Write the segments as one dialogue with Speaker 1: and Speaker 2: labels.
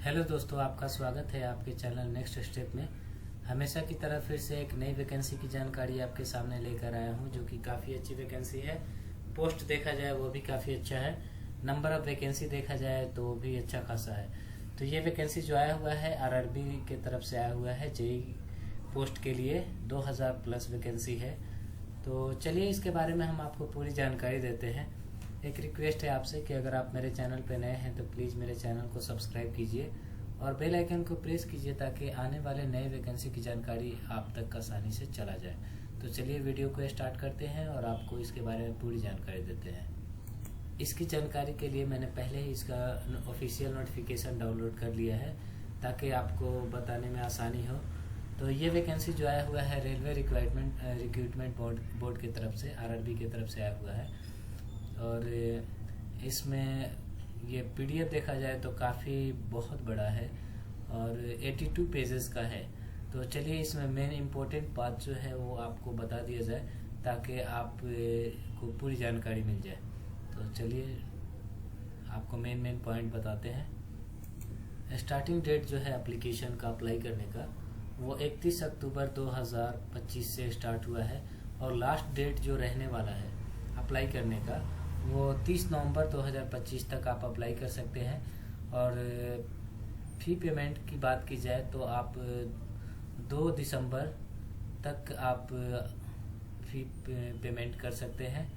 Speaker 1: Hello दोस्तों, आपका स्वागत है आपके चैनल नेक्स्ट स्टेप में। हमेशा की तरह फिर से एक नई वैकेंसी की जानकारी आपके सामने लेकर आया हूं, जो कि काफ़ी अच्छी वैकेंसी है। पोस्ट देखा जाए वो भी काफ़ी अच्छा है, नंबर ऑफ वैकेंसी देखा जाए तो वो भी अच्छा खासा है। तो ये वैकेंसी जो आया हुआ है आरआरबी की तरफ से आया हुआ है। जेई पोस्ट के लिए 2000 प्लस वैकेंसी है। तो चलिए इसके बारे में हम आपको पूरी जानकारी देते हैं। एक रिक्वेस्ट है आपसे कि अगर आप मेरे चैनल पर नए हैं तो प्लीज़ मेरे चैनल को सब्सक्राइब कीजिए और बेल आइकन को प्रेस कीजिए ताकि आने वाले नए वैकेंसी की जानकारी आप तक आसानी से चला जाए। तो चलिए वीडियो को स्टार्ट करते हैं और आपको इसके बारे में पूरी जानकारी देते हैं। इसकी जानकारी के लिए मैंने पहले ही इसका ऑफिशियल नोटिफिकेशन डाउनलोड कर लिया है ताकि आपको बताने में आसानी हो। तो ये वैकेंसी जो आया हुआ है रेलवे रिक्रूटमेंट बोर्ड की तरफ से, आरआरबी की तरफ से आया हुआ है। और इसमें ये पीडीएफ देखा जाए तो काफ़ी बहुत बड़ा है और 82 पेजेस का है। तो चलिए इसमें मेन इम्पोर्टेंट बात जो है वो आपको बता दिया जाए ताकि आप को पूरी जानकारी मिल जाए। तो चलिए आपको मेन पॉइंट बताते हैं। स्टार्टिंग डेट जो है एप्लीकेशन का अप्लाई करने का वो 31 अक्टूबर 2025 से स्टार्ट हुआ है और लास्ट डेट जो रहने वाला है अप्लाई करने का वो 30 नवंबर 2025 तक आप अप्लाई कर सकते हैं। और फी पेमेंट की बात की जाए तो आप 2 दिसंबर तक आप फी पेमेंट कर सकते हैं।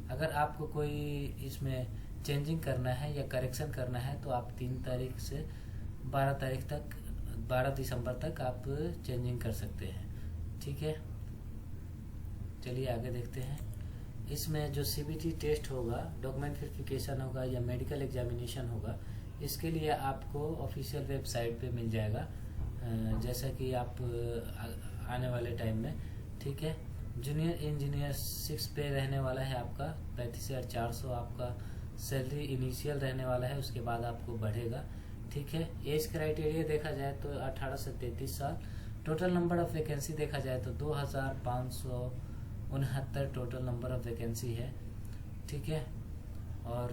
Speaker 1: अगर आपको कोई इसमें चेंजिंग करना है या करेक्शन करना है तो आप 3 तारीख से 12 दिसंबर तक आप चेंजिंग कर सकते हैं। ठीक है, चलिए आगे देखते हैं। इसमें जो सीबीटी टेस्ट होगा, डॉक्यूमेंट वेरिफिकेशन होगा या मेडिकल एग्जामिनेशन होगा, इसके लिए आपको ऑफिशियल वेबसाइट पे मिल जाएगा, जैसा कि आप आने वाले टाइम में। ठीक है, जूनियर इंजीनियर 6 पे रहने वाला है आपका 35,400 आपका सैलरी इनिशियल रहने वाला है, उसके बाद आपको बढ़ेगा। ठीक है, एज क्राइटेरिया देखा जाए तो 18 से 33 साल। टोटल नंबर ऑफ वैकेंसी देखा जाए तो 2569 टोटल नंबर ऑफ वैकेंसी है। ठीक है, और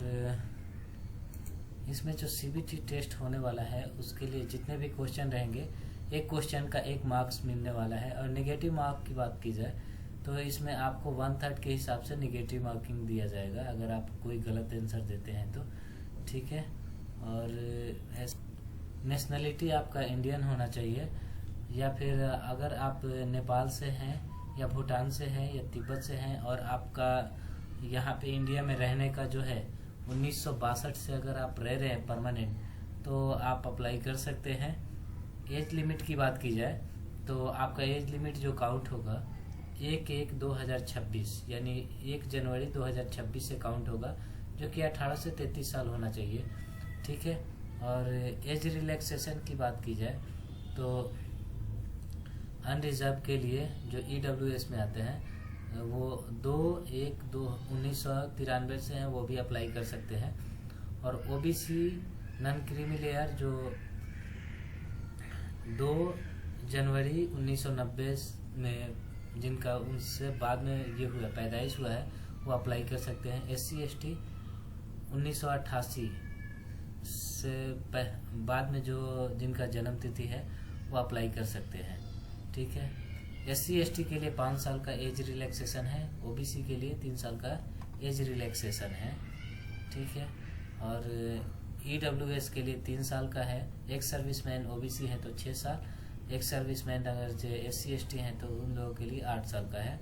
Speaker 1: इसमें जो सीबीटी टेस्ट होने वाला है उसके लिए जितने भी क्वेश्चन रहेंगे, एक क्वेश्चन का 1 मार्क्स मिलने वाला है। और नेगेटिव मार्क की बात की जाए तो इसमें आपको 1/3 के हिसाब से नेगेटिव मार्किंग दिया जाएगा अगर आप कोई गलत आंसर देते हैं तो। ठीक है, और नेशनलिटी आपका इंडियन होना चाहिए, या फिर अगर आप नेपाल से हैं या भूटान से हैं या तिब्बत से हैं और आपका यहाँ पे इंडिया में रहने का जो है 1962 से अगर आप रह रहे हैं परमानेंट तो आप अप्लाई कर सकते हैं। एज लिमिट की बात की जाए तो आपका एज लिमिट जो काउंट होगा 1/1/2026 यानी 1 जनवरी 2026 से काउंट होगा, जो कि 18 से 33 साल होना चाहिए। ठीक है, और एज रिलैक्सेशन की बात की जाए तो अनरिजर्व के लिए जो EWS में आते हैं वो 2/1/1993 से हैं, वो भी अप्लाई कर सकते हैं। और OBC नॉन क्रीमी लेयर जो 2 जनवरी 1990 में जिनका उनसे बाद में ये हुआ पैदाइश हुआ है वो अप्लाई कर सकते हैं। SC ST 1988 से बाद में जो जिनका जन्म तिथि है वो अप्लाई कर सकते हैं। ठीक है, SC ST के लिए 5 साल का एज रिलैक्सेशन है, OBC के लिए 3 साल का एज रिलैक्सेशन है। ठीक है, और EWS के लिए 3 साल का है। एक सर्विसमैन OBC है तो 6 साल, एक सर्विसमैन अगर जो SC ST हैं तो उन लोगों के लिए 8 साल का है।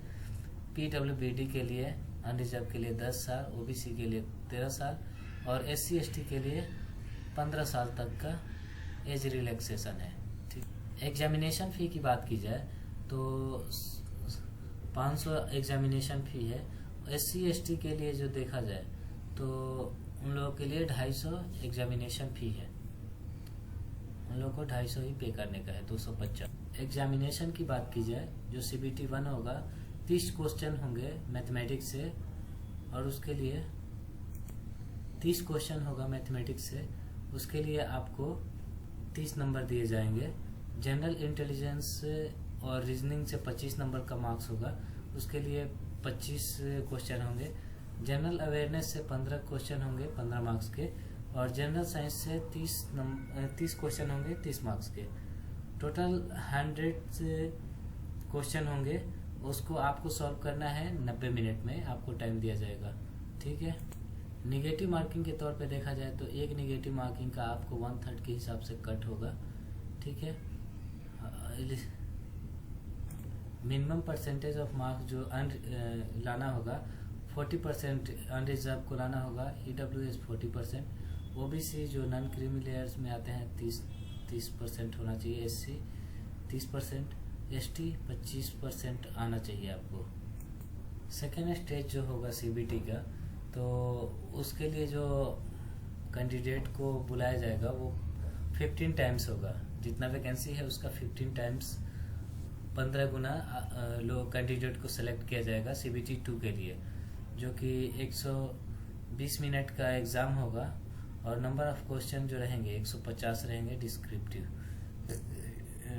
Speaker 1: PWBD के लिए अनरिजर्व के लिए 10 साल, OBC के लिए 13 साल और SC ST के लिए 15 साल तक का एज रिलैक्सेशन है। ठीक, एग्जामिनेशन फ़ी की बात की जाए तो 500 एग्जामिनेशन फ़ी है। SC ST के लिए जो देखा जाए तो उन लोगों के लिए 250 एग्जामिनेशन फ़ी है, उन लोगों को 250 ही पे करने का है, 250। एग्जामिनेशन की बात की जाए जो CBT 1 होगा 30 क्वेश्चन होंगे मैथमेटिक्स से, और उसके लिए 30 क्वेश्चन होगा मैथमेटिक्स से, उसके लिए आपको 30 नंबर दिए जाएंगे। जनरल इंटेलिजेंस और रीजनिंग से 25 नंबर का मार्क्स होगा, उसके लिए 25 क्वेश्चन होंगे। जनरल अवेयरनेस से 15 क्वेश्चन होंगे 15 मार्क्स के, और जनरल साइंस से 30 क्वेश्चन होंगे 30 मार्क्स के। टोटल 100 क्वेश्चन होंगे, उसको आपको सॉल्व करना है 90 मिनट में, आपको टाइम दिया जाएगा। ठीक है। निगेटिव मार्किंग के तौर पे देखा जाए तो एक निगेटिव मार्किंग का आपको 1/3 के हिसाब से कट होगा। ठीक है। मिनिमम परसेंटेज ऑफ मार्क्स जो लाना होगा 40% अनरिजर्व को लाना होगा, EWS 40%, OBC जो नॉन क्रीमी लेयर्स में आते हैं 30% होना चाहिए, SC 30%, ST 25% आना चाहिए आपको। सेकेंड स्टेज जो होगा CBT का, तो उसके लिए जो कैंडिडेट को बुलाया जाएगा वो 15 टाइम्स होगा, जितना वैकेंसी है उसका 15 टाइम्स 15 गुना लोग कैंडिडेट को सेलेक्ट किया जाएगा CBT 2 के लिए, जो कि 120 मिनट का एग्ज़ाम होगा। और नंबर ऑफ क्वेश्चन जो रहेंगे 150 रहेंगे।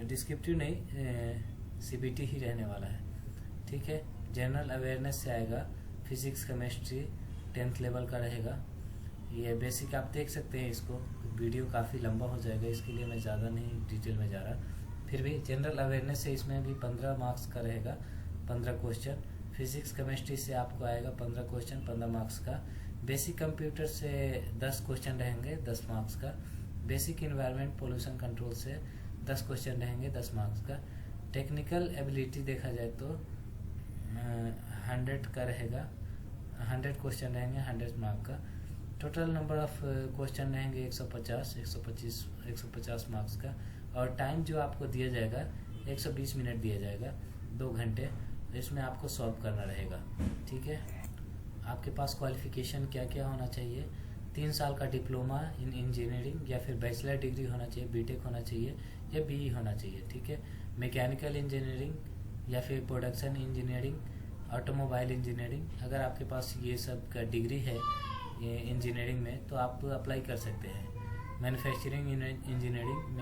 Speaker 1: डिस्क्रिप्टिव नहीं, CBT ही रहने वाला है। ठीक है। जनरल अवेयरनेस से आएगा, फिजिक्स केमिस्ट्री 10th लेवल का रहेगा। ये बेसिक आप देख सकते हैं, इसको वीडियो काफ़ी लंबा हो जाएगा, इसके लिए मैं ज़्यादा नहीं डिटेल में जा रहा। फिर भी जनरल अवेयरनेस से इसमें भी 15 मार्क्स का रहेगा, 15 क्वेश्चन। फिजिक्स केमिस्ट्री से आपको आएगा 15 क्वेश्चन 15 मार्क्स का। बेसिक कंप्यूटर से 10 क्वेश्चन रहेंगे 10 मार्क्स का। बेसिक इन्वायरमेंट पोल्यूशन कंट्रोल से 10 क्वेश्चन रहेंगे 10 मार्क्स का। टेक्निकल एबिलिटी देखा जाए तो 100 का रहेगा, 100 क्वेश्चन रहेंगे 100 मार्क का। टोटल नंबर ऑफ क्वेश्चन रहेंगे 150 मार्क्स का। और टाइम जो आपको दिया जाएगा 120 मिनट दिया जाएगा, 2 घंटे, इसमें आपको सॉल्व करना रहेगा। ठीक है। आपके पास क्वालिफिकेशन क्या क्या होना चाहिए? 3 साल का डिप्लोमा इन इंजीनियरिंग या फिर बैचलर डिग्री होना चाहिए, बीटेक होना चाहिए या BE होना चाहिए। ठीक है। मैकेनिकल इंजीनियरिंग या फिर प्रोडक्शन इंजीनियरिंग, ऑटोमोबाइल इंजीनियरिंग, अगर आपके पास ये सब का डिग्री है ये इंजीनियरिंग में तो आप अप्लाई कर सकते हैं। Manufacturing engineering,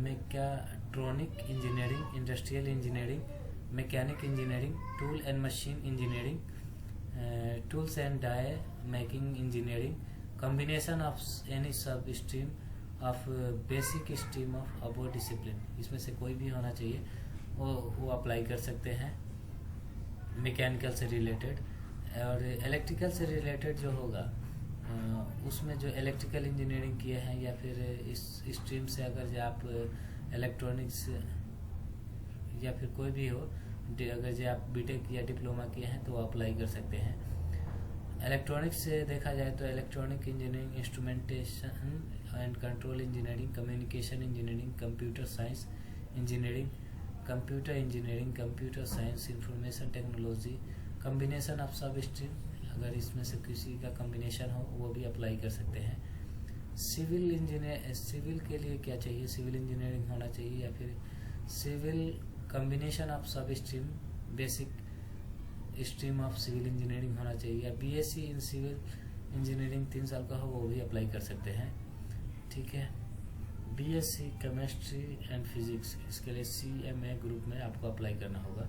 Speaker 1: mechatronic engineering, industrial engineering, mechanic engineering, tool and machine engineering, tools and die making engineering, combination of any sub stream of basic stream of above discipline, इसमें से कोई भी होना चाहिए, वो अप्लाई कर सकते हैं मैकेनिकल से रिलेटेड। और इलेक्ट्रिकल से रिलेटेड जो होगा उसमें जो इलेक्ट्रिकल इंजीनियरिंग किए हैं या फिर इस स्ट्रीम से अगर जो आप इलेक्ट्रॉनिक्स या फिर कोई भी हो, अगर जो आप बीटेक या डिप्लोमा किए हैं तो वो अप्लाई कर सकते हैं। इलेक्ट्रॉनिक्स से देखा जाए तो electronic engineering, instrumentation and control engineering, communication engineering, computer science engineering, computer engineering, computer science, information technology, combination of सब स्ट्रीम, अगर इसमें से किसी का कम्बिनेशन हो वो भी अप्लाई कर सकते हैं। सिविल के लिए क्या चाहिए? सिविल इंजीनियरिंग होना चाहिए या फिर सिविल कम्बिनेशन ऑफ सब stream, basic stream of civil engineering होना चाहिए, या BSc इन सिविल इंजीनियरिंग 3 साल का हो वो भी अप्लाई कर सकते हैं। ठीक है। BSc केमिस्ट्री एंड फिजिक्स, इसके लिए CMA ग्रुप में आपको अप्लाई करना होगा।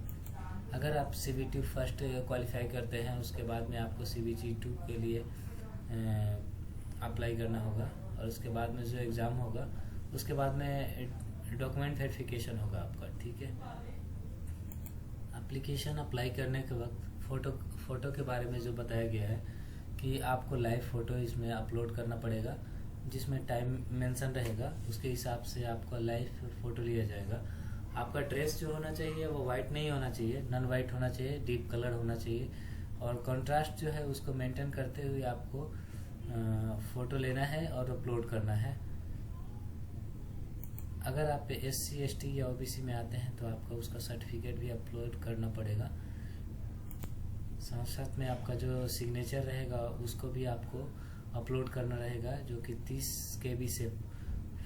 Speaker 1: अगर आप CBT फर्स्ट क्वालिफाई करते हैं उसके बाद में आपको CBT 2 के लिए अप्लाई करना होगा, और उसके बाद में जो एग्ज़ाम होगा उसके बाद में डॉक्यूमेंट वेरिफिकेशन होगा आपका। ठीक है। एप्लीकेशन अप्लाई करने के वक्त फ़ोटो के बारे में जो बताया गया है कि आपको लाइव फ़ोटो इसमें अपलोड करना पड़ेगा, जिसमें टाइम मेंशन रहेगा, उसके हिसाब से आपका लाइव फ़ोटो लिया जाएगा। आपका ड्रेस जो होना चाहिए वो वाइट नहीं होना चाहिए, नॉन वाइट होना चाहिए, डीप कलर होना चाहिए, और कंट्रास्ट जो है उसको मेंटेन करते हुए आपको फ़ोटो लेना है और अपलोड करना है। अगर आप SC ST या OBC में आते हैं तो आपका उसका सर्टिफिकेट भी अपलोड करना पड़ेगा। साथ साथ में आपका जो सिग्नेचर रहेगा उसको भी आपको अपलोड करना रहेगा, जो कि 30 KB से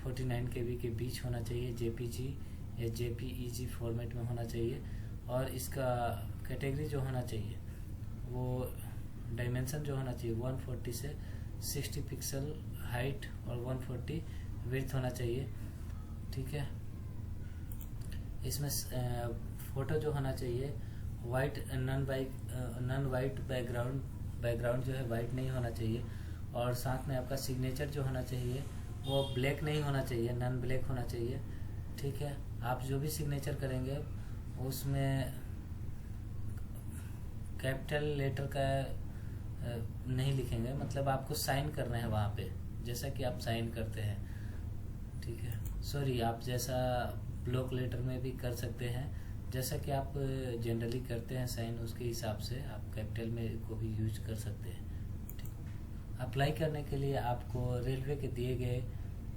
Speaker 1: 49 KB के बीच होना चाहिए, JPG या JPEG फॉर्मेट में होना चाहिए। और इसका कैटेगरी जो होना चाहिए वो डायमेंशन जो होना चाहिए 140 से 60 पिक्सल हाइट और 140 विड्थ होना चाहिए। ठीक है। इसमें फ़ोटो जो होना चाहिए वाइट नॉन वाइट बैकग्राउंड जो है वाइट नहीं होना चाहिए, और साथ में आपका सिग्नेचर जो होना चाहिए वो ब्लैक नहीं होना चाहिए, नॉन ब्लैक होना चाहिए। ठीक है, आप जो भी सिग्नेचर करेंगे उसमें कैपिटल लेटर का नहीं लिखेंगे, मतलब आपको साइन करना है वहाँ पे, जैसा कि आप साइन करते हैं। ठीक है, सॉरी, आप जैसा ब्लॉक लेटर में भी कर सकते हैं, जैसा कि आप जनरली करते हैं साइन, उसके हिसाब से आप कैपिटल में को भी यूज कर सकते हैं। ठीक, अप्लाई करने के लिए आपको रेलवे के दिए गए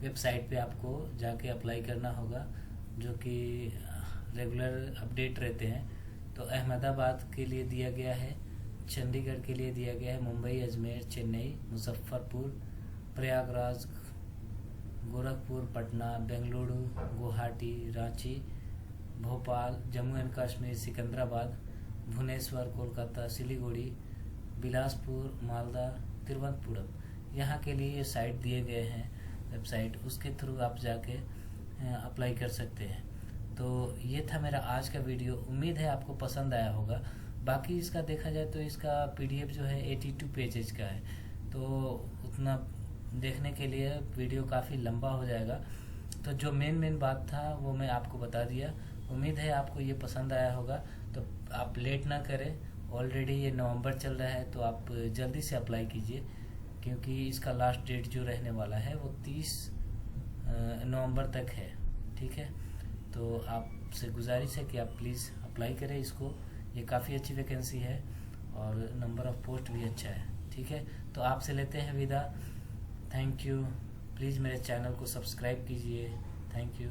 Speaker 1: वेबसाइट पे आपको जाके अप्लाई करना होगा, जो कि रेगुलर अपडेट रहते हैं। तो अहमदाबाद के लिए दिया गया है, चंडीगढ़ के लिए दिया गया है, मुंबई, अजमेर, चेन्नई, मुजफ्फरपुर, प्रयागराज, गोरखपुर, पटना, बेंगलुरु, गुवाहाटी, रांची, भोपाल, जम्मू एंड कश्मीर, सिकंदराबाद, भुवनेश्वर, कोलकाता, सिलीगुड़ी, बिलासपुर, मालदा, तिरुवनंतपुरम, यहाँ के लिए ये साइट दिए गए हैं वेबसाइट, उसके थ्रू आप जाके अप्लाई कर सकते हैं। तो ये था मेरा आज का वीडियो, उम्मीद है आपको पसंद आया होगा। बाकी इसका देखा जाए तो इसका PDF जो है 82 पेजेज का है, तो उतना देखने के लिए वीडियो काफ़ी लंबा हो जाएगा। तो जो मेन बात था वो मैं आपको बता दिया। उम्मीद है आपको ये पसंद आया होगा। तो आप लेट ना करें, ऑलरेडी ये नवंबर चल रहा है, तो आप जल्दी से अप्लाई कीजिए, क्योंकि इसका लास्ट डेट जो रहने वाला है वो 30 नवंबर तक है। ठीक है, तो आपसे गुजारिश है कि आप प्लीज़ अप्लाई करें इसको, ये काफ़ी अच्छी वैकेंसी है और नंबर ऑफ पोस्ट भी अच्छा है। ठीक है, तो आपसे लेते हैं विदा। थैंक यू, प्लीज़ मेरे चैनल को सब्सक्राइब कीजिए। Thank you.